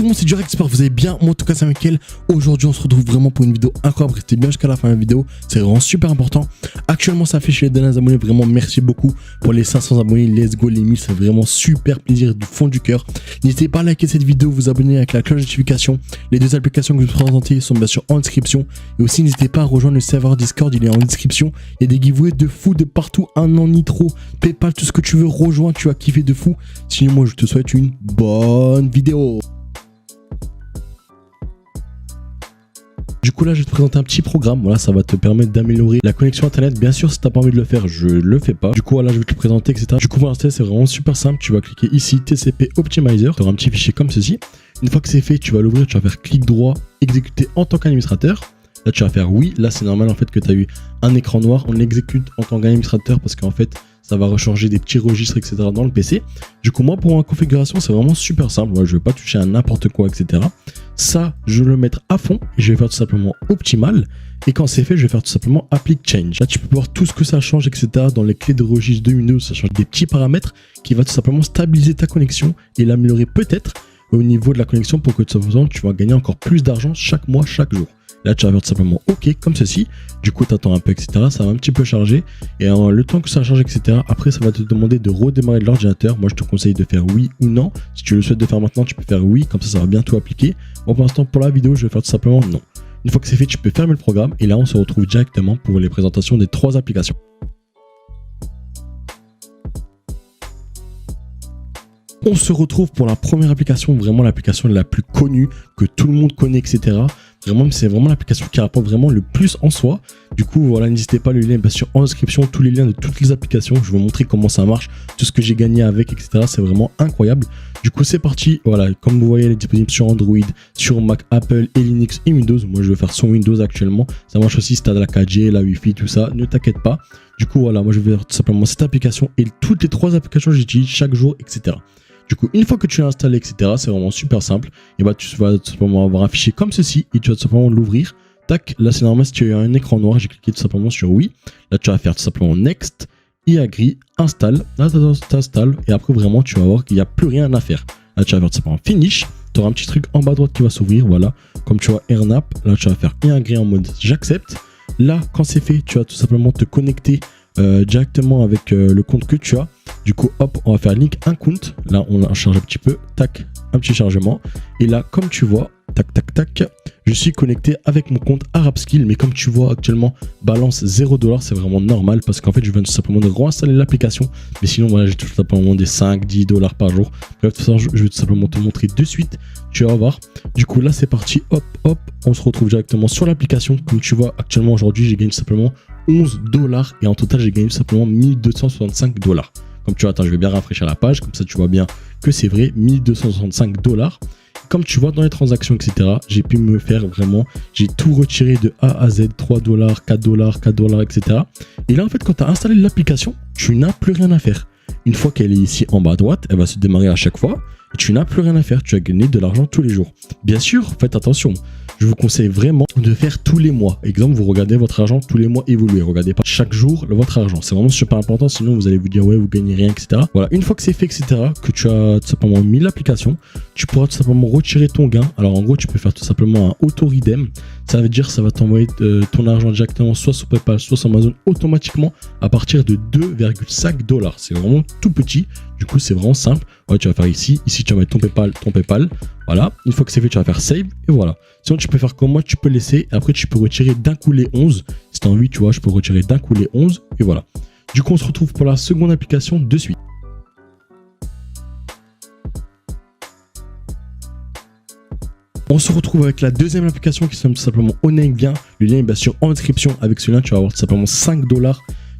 tout le monde, c'est Durek, j'espère que vous allez bien. Moi en tout cas c'est Mickaël. Aujourd'hui on se retrouve vraiment pour une vidéo incroyable. Restez bien jusqu'à la fin de la vidéo, c'est vraiment super important. Actuellement ça affiche les derniers abonnés, vraiment merci beaucoup pour les 500 abonnés. Let's go les 1000, c'est vraiment super plaisir du fond du cœur. N'hésitez pas à liker cette vidéo, vous abonner avec la cloche de notification. Les deux applications que je vous présente sont bien sûr en description. Et aussi n'hésitez pas à rejoindre le serveur Discord, il est en description. Il y a des giveaways de fou de partout, un an nitro, Paypal, tout ce que tu veux, rejoins, tu vas kiffer de fou. Sinon moi je te souhaite une bonne vidéo. Du coup là je vais te présenter un petit programme, voilà, ça va te permettre d'améliorer la connexion internet. Bien sûr si t'as pas envie de le faire, je le fais pas. Du coup voilà je vais te le présenter etc. Du coup pour l'instant c'est vraiment super simple, tu vas cliquer ici TCP Optimizer, tu auras un petit fichier comme ceci. Une fois que c'est fait tu vas l'ouvrir, tu vas faire clic droit, exécuter en tant qu'administrateur. Là tu vas faire oui, là c'est normal en fait que tu as eu un écran noir, on l'exécute en tant qu'administrateur parce qu'en fait ça va recharger des petits registres etc dans le PC. Du coup moi pour ma configuration c'est vraiment super simple, moi je vais pas toucher à n'importe quoi etc. Ça je vais le mettre à fond et je vais faire tout simplement optimal. Et quand c'est fait je vais faire tout simplement applique change. Là tu peux voir tout ce que ça change etc dans les clés de registre de Windows, ça change des petits paramètres qui va tout simplement stabiliser ta connexion et l'améliorer peut-être au niveau de la connexion pour que tout simplement tu vas gagner encore plus d'argent chaque mois, chaque jour. Là, tu vas faire tout simplement OK comme ceci. Du coup, tu attends un peu, etc. Ça va un petit peu charger. Et le temps que ça charge, etc. Après, ça va te demander de redémarrer l'ordinateur. Moi, je te conseille de faire oui ou non. Si tu le souhaites de faire maintenant, tu peux faire oui. Comme ça va bientôt appliquer. Bon, pour l'instant, pour la vidéo, je vais faire tout simplement non. Une fois que c'est fait, tu peux fermer le programme. Et là, on se retrouve directement pour les présentations des 3 applications. On se retrouve pour la première application, vraiment l'application la plus connue, que tout le monde connaît, etc. Vraiment, c'est vraiment l'application qui rapporte vraiment le plus en soi. Du coup, voilà, n'hésitez pas, le lien est bien sûr en description, tous les liens de toutes les applications. Je vais vous montrer comment ça marche, tout ce que j'ai gagné avec, etc. C'est vraiment incroyable. Du coup, c'est parti. Voilà, comme vous voyez, elle est disponible sur Android, sur Mac, Apple et Linux et Windows. Moi, je vais faire sur Windows actuellement. Ça marche aussi si tu as de la 4G, la Wi-Fi, tout ça. Ne t'inquiète pas. Du coup, voilà, moi, je vais faire tout simplement cette application et toutes les 3 applications que j'utilise chaque jour, etc. Du coup, une fois que tu l'as installé, etc., c'est vraiment super simple. Et bah, tu vas tout simplement avoir un fichier comme ceci et tu vas tout simplement l'ouvrir. Tac, là, c'est normal si tu as un écran noir. J'ai cliqué tout simplement sur oui. Là, tu vas faire tout simplement next et agree, installe. Là, tu installes et après, vraiment, tu vas voir qu'il n'y a plus rien à faire. Là, tu vas faire tout simplement finish. Tu auras un petit truc en bas à droite qui va s'ouvrir. Voilà, comme tu vois, AirNap. Là, tu vas faire et agree en mode j'accepte. Là, quand c'est fait, tu vas tout simplement te connecter directement avec le compte que tu as. Du coup hop, on va faire link un compte. Là on la charge un petit peu, tac, un petit chargement. Et là comme tu vois, tac tac tac, je suis connecté avec mon compte ArabSkill. Mais comme tu vois actuellement balance 0$, c'est vraiment normal parce qu'en fait je viens tout simplement de réinstaller l'application. Mais sinon voilà, j'ai tout simplement des 5-10$ par jour. Bref, tout ça, je vais tout simplement te montrer de suite. Tu vas voir. Du coup là c'est parti, hop hop, on se retrouve directement sur l'application. Comme tu vois actuellement aujourd'hui j'ai gagné simplement 11$ et en total j'ai gagné simplement 1265$. Comme tu vois, attends, je vais bien rafraîchir la page, comme ça tu vois bien que c'est vrai, 1265$. Comme tu vois dans les transactions, etc., j'ai pu me faire vraiment, j'ai tout retiré de A à Z, 3$, 4$, 4$, etc. Et là, en fait, quand tu as installé l'application, tu n'as plus rien à faire. Une fois qu'elle est ici en bas à droite, elle va se démarrer à chaque fois. Et tu n'as plus rien à faire, tu as gagné de l'argent tous les jours. Bien sûr, faites attention. Je vous conseille vraiment de faire tous les mois. Exemple, vous regardez votre argent tous les mois évoluer. Regardez pas chaque jour votre argent. C'est vraiment super important. Sinon, vous allez vous dire, ouais, vous gagnez rien, etc. Voilà, une fois que c'est fait, etc., que tu as tout simplement mis l'application, tu pourras tout simplement retirer ton gain. Alors, en gros, tu peux faire tout simplement un auto-redeem. Ça veut dire, ça va t'envoyer ton argent directement, soit sur PayPal, soit sur Amazon, automatiquement à partir de 2,5$. C'est vraiment tout petit. Du coup, c'est vraiment simple. Ouais, tu vas faire ici. Ici, tu vas mettre ton PayPal. Voilà. Une fois que c'est fait, tu vas faire save. Et voilà. Sinon, tu peux faire comme moi. Tu peux laisser. Après, tu peux retirer d'un coup les 11. Si tu as envie, tu vois, je peux retirer d'un coup les 11. Et voilà. Du coup, on se retrouve pour la seconde application de suite. On se retrouve avec la deuxième application qui s'appelle tout simplement Oneinbien. Le lien est bien sûr en description. Avec ce lien, tu vas avoir tout simplement 5$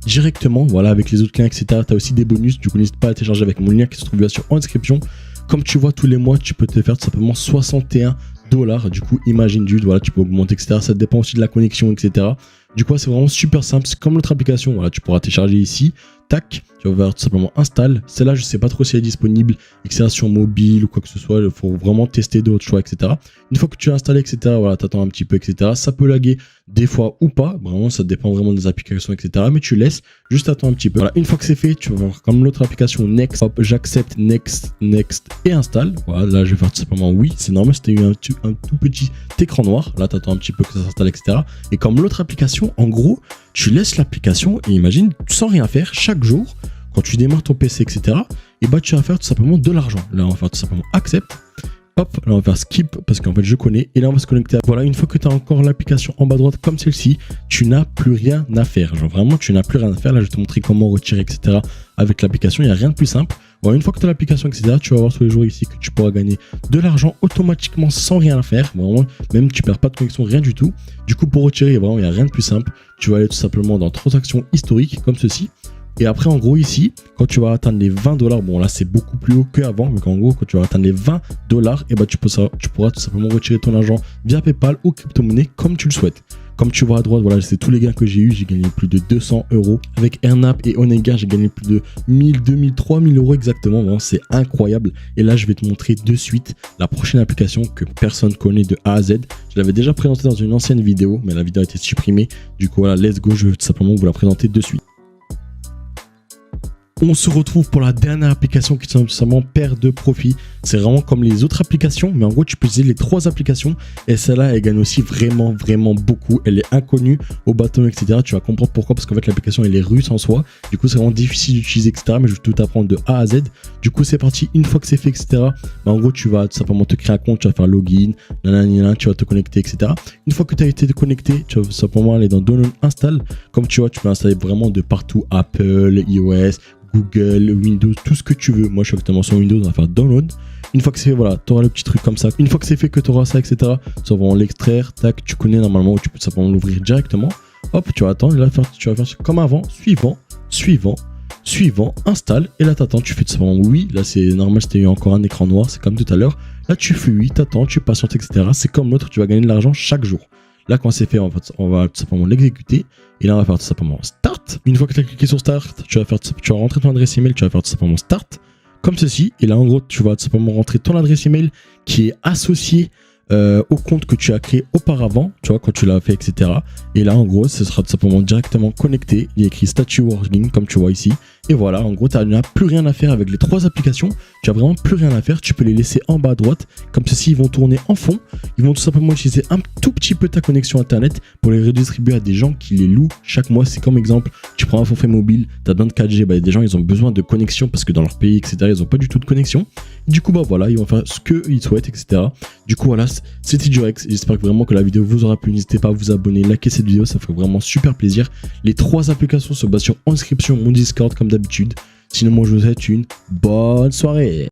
directement. Voilà, avec les autres liens, etc. Tu as aussi des bonus. Du coup, n'hésite pas à télécharger avec mon lien qui se trouve bien sûr en description. Comme tu vois, tous les mois, tu peux te faire tout simplement 61$. Du coup, imagine du, voilà, tu peux augmenter, etc. Ça dépend aussi de la connexion, etc. Du coup, c'est vraiment super simple. C'est comme l'autre application. Voilà, tu pourras télécharger ici. Tac. tu vas faire tout simplement install. Celle-là, je sais pas trop si elle est disponible, etc. sur mobile ou quoi que ce soit. Il faut vraiment tester d'autres choix, etc. Une fois que tu as installé, etc., voilà, t'attends un petit peu, etc. Ça peut laguer des fois ou pas. Vraiment, ça dépend vraiment des applications, etc. Mais tu laisses, juste attends un petit peu. Voilà, une fois que c'est fait, tu vas voir comme l'autre application Next. Hop, j'accepte, Next et installe. Voilà, là, je vais faire tout simplement oui. C'est normal, c'était un tout petit écran noir. Là, t'attends un petit peu que ça s'installe, etc. Et comme l'autre application, en gros, tu laisses l'application et imagine, sans rien faire, chaque jour, quand tu démarres ton PC, etc., et bah, tu vas faire tout simplement de l'argent. Là, on va faire tout simplement accept. Hop, là on va faire skip parce qu'en fait je connais et là on va se connecter. Voilà, une fois que tu as encore l'application en bas à droite comme celle-ci, tu n'as plus rien à faire. Genre vraiment, tu n'as plus rien à faire. Là, je vais te montrer comment retirer, etc. avec l'application. Il n'y a rien de plus simple. Voilà, une fois que tu as l'application, etc., tu vas voir tous les jours ici que tu pourras gagner de l'argent automatiquement sans rien à faire. Vraiment, même tu perds pas de connexion, rien du tout. Du coup, pour retirer, vraiment, il n'y a rien de plus simple. Tu vas aller tout simplement dans transactions historiques comme ceci. Et après, en gros, ici, quand tu vas atteindre les $20, bon là, c'est beaucoup plus haut qu'avant, mais qu'en gros, quand tu vas atteindre les $20, et bah, tu pourras tout simplement retirer ton argent via PayPal ou crypto-monnaie comme tu le souhaites. Comme tu vois à droite, voilà, c'est tous les gains que j'ai eu. J'ai gagné plus de 200 €. Avec Earnap et Onega, j'ai gagné plus de 1000, 2000, 3000 € exactement. Vraiment, c'est incroyable. Et là, je vais te montrer de suite la prochaine application que personne connaît de A à Z. Je l'avais déjà présentée dans une ancienne vidéo, mais la vidéo a été supprimée. Du coup, voilà, let's go. Je vais tout simplement vous la présenter de suite. On se retrouve pour la dernière application qui est tout simplement Paire de Profit. C'est vraiment comme les autres applications, mais en gros, tu peux utiliser les 3 applications et celle-là, elle gagne aussi vraiment beaucoup. Elle est inconnue au bâton, etc. Tu vas comprendre pourquoi, parce qu'en fait, l'application, elle est russe en soi. Du coup, c'est vraiment difficile d'utiliser, etc. Mais je vais tout apprendre de A à Z. Du coup, c'est parti. Une fois que c'est fait, etc. Bah, en gros, tu vas tout simplement te créer un compte, tu vas faire login, nanana, tu vas te connecter, etc. Une fois que tu as été connecté, tu vas tout simplement aller dans Download Install. Comme tu vois, tu peux installer vraiment de partout, Apple, iOS, Google, Windows, tout ce que tu veux. Moi, je suis actuellement sur Windows, on va faire download. Une fois que c'est fait, voilà, tu auras le petit truc comme ça. Une fois que c'est fait, que tu auras ça, etc., tu vas vraiment l'extraire. Tac, tu connais normalement où tu peux simplement l'ouvrir directement. Hop, tu vas attendre. Et là, tu vas faire comme avant. Suivant, installe. Et là, tu attends. Tu fais tout simplement oui. Là, c'est normal, c'était encore un écran noir. C'est comme tout à l'heure. Là, tu fais oui, tu attends, tu patientes, etc. C'est comme l'autre, tu vas gagner de l'argent chaque jour. Là, quand c'est fait, on va tout simplement l'exécuter. Et là, on va faire tout simplement Start. Une fois que tu as cliqué sur Start, tu vas rentrer ton adresse email, tu vas faire tout simplement Start, comme ceci. Et là, en gros, tu vas tout simplement rentrer ton adresse email qui est associée au compte que tu as créé auparavant, tu vois, quand tu l'as fait, etc. Et là, en gros, ce sera tout simplement directement connecté. Il y a écrit Statue Working, comme tu vois ici. Et voilà, en gros, tu n'as plus rien à faire avec les 3 applications. Tu n'as vraiment plus rien à faire. Tu peux les laisser en bas à droite. Comme ceci, ils vont tourner en fond. Ils vont tout simplement utiliser un tout petit peu ta connexion Internet pour les redistribuer à des gens qui les louent chaque mois. C'est comme exemple, tu prends un forfait mobile, tu as besoin de 4G. Bah, des gens, ils ont besoin de connexion parce que dans leur pays, etc., ils n'ont pas du tout de connexion. Du coup, bah voilà, ils vont faire ce qu'ils souhaitent, etc. Du coup, voilà, c'était Durex. J'espère vraiment que la vidéo vous aura plu. N'hésitez pas à vous abonner, liker cette vidéo, ça fait vraiment super plaisir. Les 3 applications se basent sur inscription, mon Discord comme d'habitude. Sinon, moi, je vous souhaite une bonne soirée.